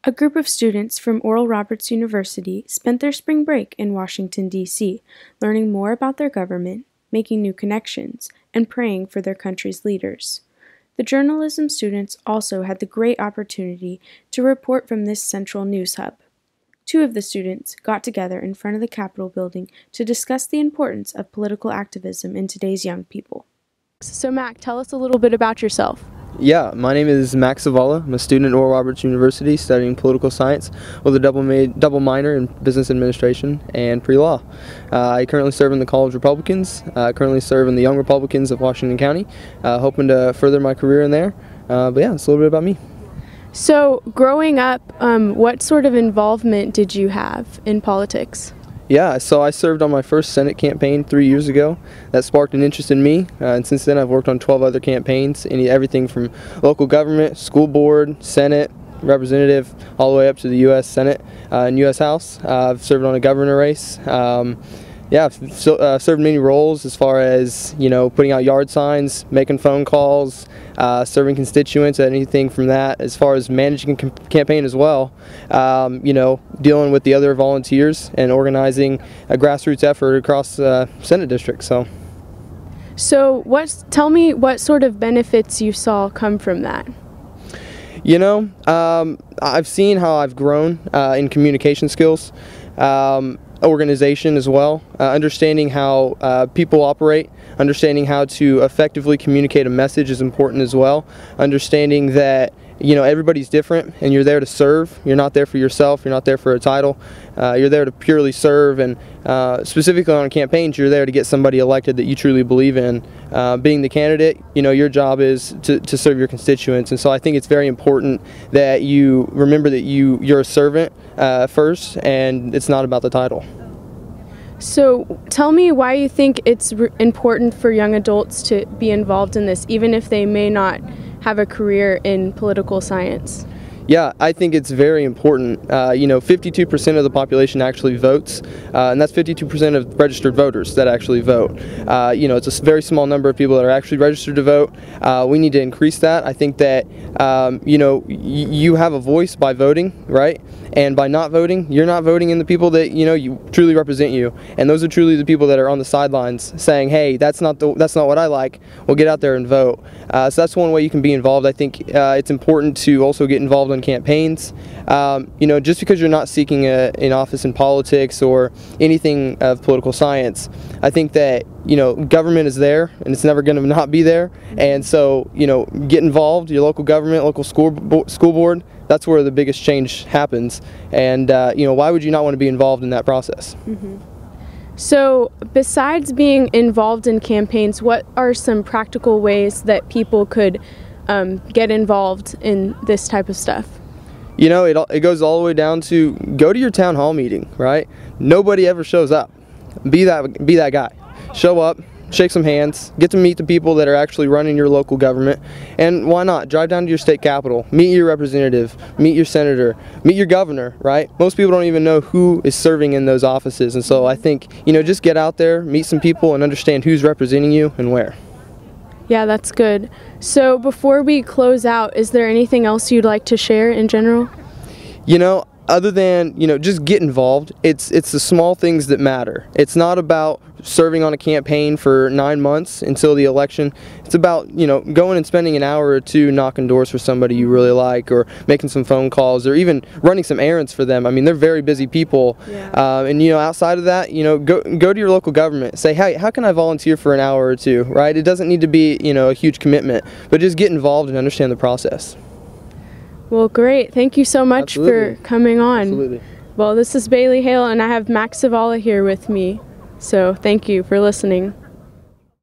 A group of students from Oral Roberts University spent their spring break in Washington, D.C., learning more about their government, making new connections, and praying for their country's leaders. The journalism students also had the great opportunity to report from this central news hub. Two of the students got together in front of the Capitol building to discuss the importance of political activism in today's young people. So Mac, tell us a little bit about yourself. Yeah, my name is Mack Savala. I'm a student at Oral Roberts University studying political science with a double minor in business administration and pre-law. I currently serve in the College Republicans, currently serve in the Young Republicans of Washington County, hoping to further my career in there. But yeah, that's a little bit about me. So growing up, what sort of involvement did you have in politics? Yeah, so I served on my first Senate campaign 3 years ago. That sparked an interest in me, and since then I've worked on 12 other campaigns, everything from local government, school board, Senate, representative, all the way up to the U.S. Senate and U.S. House. I've served on a governor race. Yeah, I've served many roles as far as, putting out yard signs, making phone calls, serving constituents, anything from that, as far as managing a campaign as well, dealing with the other volunteers and organizing a grassroots effort across the Senate district. So tell me what sort of benefits you saw come from that. I've seen how I've grown in communication skills. Organization as well, understanding how people operate, understanding how to effectively communicate a message is important as well, understanding that everybody's different and you're there to serve. You're not there for yourself, you're not there for a title, you're there to purely serve, and specifically on campaigns you're there to get somebody elected that you truly believe in. Being the candidate, your job is to serve your constituents, and so I think it's very important that you remember that you're a servant first, and it's not about the title. So tell me why you think it's important for young adults to be involved in this, even if they may not have a career in political science. Yeah, I think it's very important. 52% of the population actually votes, and that's 52% of registered voters that actually vote. It's a very small number of people that are actually registered to vote. We need to increase that. I think that, you have a voice by voting, right? And by not voting, you're not voting in the people that, you truly represent you. And those are truly the people that are on the sidelines saying, hey, that's not what I like. Well, get out there and vote. So that's one way you can be involved. I think it's important to also get involved in campaigns. Just because you're not seeking an office in politics or anything of political science, I think that government is there and it's never going to not be there. And so get involved. Your local government, local school board. That's where the biggest change happens. And why would you not want to be involved in that process? Mm-hmm. So besides being involved in campaigns, what are some practical ways that people could get involved in this type of stuff? It goes all the way down to go to your town hall meeting, right? Nobody ever shows up. Be that guy. Show up, shake some hands, get to meet the people that are actually running your local government, and why not drive down to your state capitol, meet your representative, meet your senator, meet your governor, right? Most people don't even know who is serving in those offices, and so I think, just get out there, meet some people, and understand who's representing you and where. Yeah, that's good. So before we close out, is there anything else you'd like to share in general? Other than, just get involved. It's the small things that matter. It's not about serving on a campaign for 9 months until the election. It's about, going and spending an hour or two knocking doors for somebody you really like, or making some phone calls, or even running some errands for them. I mean, they're very busy people. Yeah. And outside of that, go to your local government. Say, hey, how can I volunteer for an hour or two, right? It doesn't need to be, a huge commitment, but just get involved and understand the process. Well, great. Thank you so much Absolutely. For coming on. Absolutely. Well, this is Bailey Hale, and I have Mack Savala here with me. So thank you for listening.